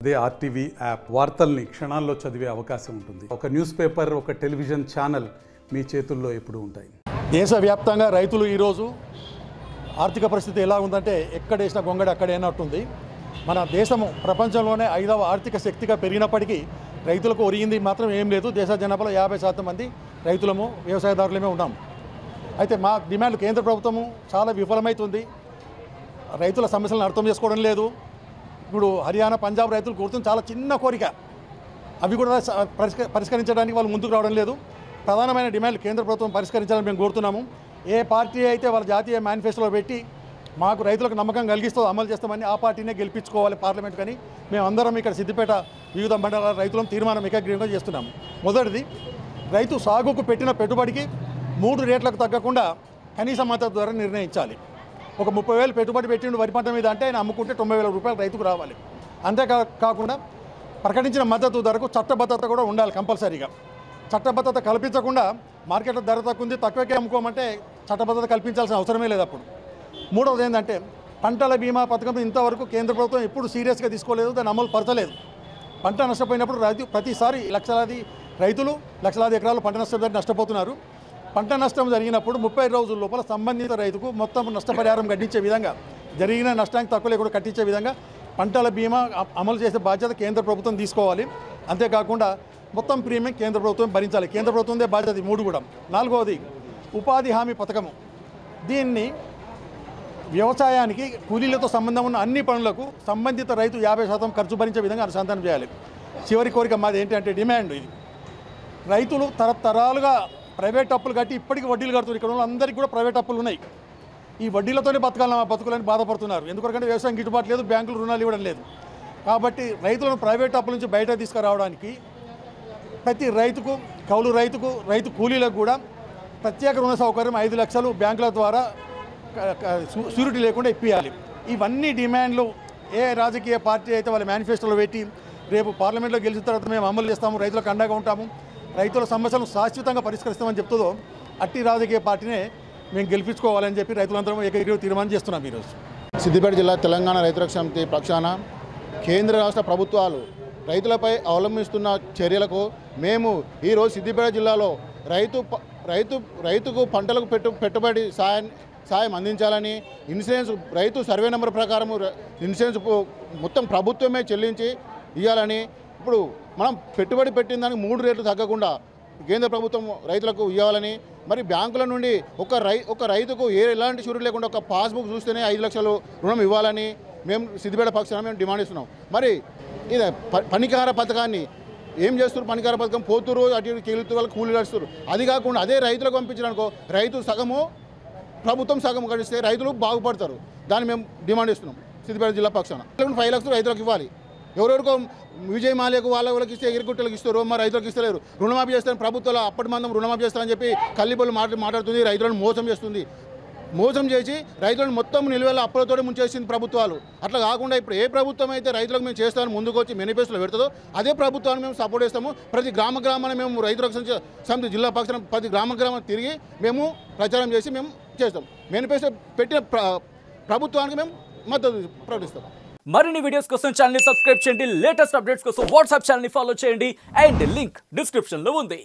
అదే RTV app వార్తల్ని క్షణాల్లో చదివే అవకాశం ఉంటుంది. ఒక న్యూస్ పేపర్, ఒక టెలివిజన్ ఛానల్ మీ చేతుల్లో ఎప్పుడూ ఉంటాయి. దేశవ్యాప్తంగా రైతులు ఈరోజు ఆర్థిక పరిస్థితి ఎలా ఉందంటే ఎక్కడేసిన గొంగడి అక్కడేనట్టుంది. మన దేశము ప్రపంచంలోనే 5వ ఆర్థిక శక్తిగా పెరిగినప్పటికీ రైతులకు ఒరిగింది మాత్రం ఏం లేదు. దేశ జనాభాలో 50% మంది రైతులము, వ్యవసాయదారులమే ఉన్నాం. అయితే మా డిమాండ్ కేంద్ర ప్రభుత్వము చాలా విఫలమవుతుంది. రైతుల సమస్యలను అర్థం చేసుకోవడం లేదు. ఇప్పుడు హర్యానా, పంజాబ్ రైతులు కోరుతున్న చాలా చిన్న కోరిక, అవి కూడా పరిష్కరించడానికి వాళ్ళు ముందుకు రావడం లేదు. ప్రధానమైన డిమాండ్ కేంద్ర ప్రభుత్వం పరిష్కరించాలని మేము కోరుతున్నాము. ఏ పార్టీ అయితే వాళ్ళ జాతీయ మేనిఫెస్టోలో పెట్టి మాకు రైతులకు నమ్మకం కలిగిస్తూ అమలు చేస్తామని ఆ పార్టీనే గెలిపించుకోవాలి పార్లమెంట్. కానీ మేమందరం ఇక్కడ సిద్దిపేట వివిధ మండలాల రైతులను తీర్మానం ఏకగ్రీవంగా చేస్తున్నాము. మొదటిది, రైతు సాగుకు పెట్టిన పెట్టుబడికి 3 రేట్లకు తగ్గకుండా కనీస మద్దతు ధర నిర్ణయించాలి. ఒక 30,000 పెట్టుబడి పెట్టిండు వరి పంట మీద అంటే ఆయన అమ్ముకుంటే 90,000 రూపాయలు రైతుకు రావాలి. అంతేకాకుండా ప్రకటించిన మద్దతు ధరకు చట్టబద్ధత కూడా ఉండాలి కంపల్సరీగా. చట్టబద్ధత కల్పించకుండా మార్కెట్లో ధర తక్కువ ఉంది, తక్కువకే అమ్ముకోమంటే చట్టబద్ధత కల్పించాల్సిన అవసరమే లేదు. అప్పుడు మూడవది ఏంటంటే పంటల బీమా పథకం ఇంతవరకు కేంద్ర ప్రభుత్వం ఎప్పుడు సీరియస్గా తీసుకోలేదు, దాన్ని అమలు పరచలేదు. పంట నష్టపోయినప్పుడు ప్రతిసారి లక్షలాది రైతులు లక్షలాది ఎకరాలు పంట నష్టం నష్టపోతున్నారు. పంట నష్టం జరిగినప్పుడు 30 రోజుల లోపల సంబంధిత రైతుకు మొత్తం నష్టపరిహారం కట్టించే విధంగా, జరిగిన నష్టానికి తక్కువ లేకుండా కట్టించే విధంగా పంటల బీమా అమలు చేసే బాధ్యత కేంద్ర ప్రభుత్వం తీసుకోవాలి. అంతేకాకుండా మొత్తం ప్రీమియం కేంద్ర ప్రభుత్వం భరించాలి. కేంద్ర ప్రభుత్వందే బాధ్యత 3 కూడా. 4వది, ఉపాధి హామీ పథకము. దీన్ని వ్యవసాయానికి కూలీలతో సంబంధం ఉన్న అన్ని పనులకు సంబంధిత రైతు 50% ఖర్చు భరించే విధంగా అనుసంధానం చేయాలి. చివరి కోరిక మాది ఏంటంటే డిమాండ్ ఇది, రైతులు తరతరాలుగా ప్రైవేట్ అప్పులు కట్టి ఇప్పటికీ వడ్డీలు కడుతున్నారు. ఇక్కడ అందరికీ కూడా ప్రైవేట్ అప్పులు ఉన్నాయి. ఈ వడ్డీలతోనే బతుకులని బాధపడుతున్నారు. ఎందుకంటే వ్యవసాయం గిట్టుబాటు లేదు, బ్యాంకులు రుణాలు ఇవ్వడం లేదు. కాబట్టి రైతులను ప్రైవేట్ అప్పుల నుంచి బయట తీసుకురావడానికి ప్రతి రైతుకు, కౌలు రైతుకు, రైతు కూలీలకు కూడా ప్రత్యేక రుణ సౌకర్యం 5 లక్షలు బ్యాంకుల ద్వారా షూరిటీ లేకుండా ఇప్పించాలి. ఇవన్నీ డిమాండ్లు ఏ రాజకీయ పార్టీ అయితే వాళ్ళ మేనిఫెస్టోలో పెట్టి రేపు పార్లమెంట్లో గెలిచిన తర్వాత మేము అమలు చేస్తాము, రైతులకు అండగా ఉంటాము, రైతుల సమస్యలను శాశ్వతంగా పరిష్కరిస్తామని చెప్తుందో అట్టి రాజకీయ పార్టీనే మేము గెలిపించుకోవాలని చెప్పి రైతులందరం ఏకగ్రీవ తీర్మానం చేస్తున్నాం. ఈరోజు సిద్దిపేట జిల్లా తెలంగాణ రైతురక్ష సమితి పక్షాన కేంద్ర రాష్ట్ర ప్రభుత్వాలు రైతులపై అవలంబిస్తున్న చర్యలకు మేము ఈరోజు సిద్దిపేట జిల్లాలో రైతుకు పంటలకు పెట్టుబడి సాయం అందించాలని, ఇన్సూరెన్స్ రైతు సర్వే నెంబర్ ప్రకారం ఇన్సూరెన్స్ మొత్తం ప్రభుత్వమే చెల్లించి ఇవ్వాలని, ఇప్పుడు మనం పెట్టుబడి పెట్టిన దానికి 3 రేట్లు తగ్గకుండా కేంద్ర ప్రభుత్వం రైతులకు ఇవ్వాలని, మరి బ్యాంకుల నుండి ఒక రైతుకు ఎలాంటి షూరిటీ లేకుండా ఒక పాస్బుక్ చూస్తేనే 5 లక్షలు రుణం ఇవ్వాలని మేము సిద్దిపేట పక్షాన మేము డిమాండ్ ఇస్తున్నాం. మరి ఇది పనికార పథకాన్ని ఏం చేస్తారు? పనికార పథకం పోతురు, అటు కీలుతూ వాళ్ళు కూలీలు వస్తారు. అది కాకుండా అదే రైతులకు పంపించడానికో రైతు సగము ప్రభుత్వం సగం కడిస్తే రైతులు బాగుపడతారు. దాన్ని మేము డిమాండ్ ఇస్తున్నాం సిద్దిపేట జిల్లా పక్షాన. 5 లక్షలు రైతులకు ఇవ్వాలి. ఎవరెవరికో విజయ్ మాల్యాకు వాళ్ళకి ఇస్తే ఎగిరిగుట్టలకు ఇస్తారు, మరి రైతులకు ఇస్తలేరు. రుణమాఫీ చేస్తారని ప్రభుత్వాలు అప్పటి మందం రుణమాఫీ చేస్తారని చెప్పి కల్లిబొల్లు మాట్లాడుతుంది, రైతులను మోసం చేస్తుంది. మోసం చేసి రైతులను మొత్తం నిలువెల్ల అప్పులతో ముంచేసింది ప్రభుత్వాలు. అట్లా కాకుండా ఇప్పుడు ఏ ప్రభుత్వం అయితే రైతులకు మేము చేస్తామని ముందుకు వచ్చి మేనిఫెస్టోలో పెడుతుందో అదే ప్రభుత్వాన్ని మేము సపోర్ట్ చేస్తాము. ప్రతి గ్రామాన్ని మేము రైతురక్ష సమితి జిల్లా పక్షాన ప్రతి గ్రామాన్ని తిరిగి మేము ప్రచారం చేసి మేము చేస్తాం. మేనిఫెస్టో పెట్టిన ప్రభుత్వానికి మేము మద్దతు ప్రకటిస్తాం. మరిన్ని వీడియోస్ కోసం ఛానల్ ని సబ్స్క్రైబ్ చేయండి. లేటెస్ట్ అప్డేట్స్ కోసం వాట్సాప్ ఛానల్ ని ఫాలో చేయండి. అండ్ లింక్ డిస్క్రిప్షన్ లో ఉంది.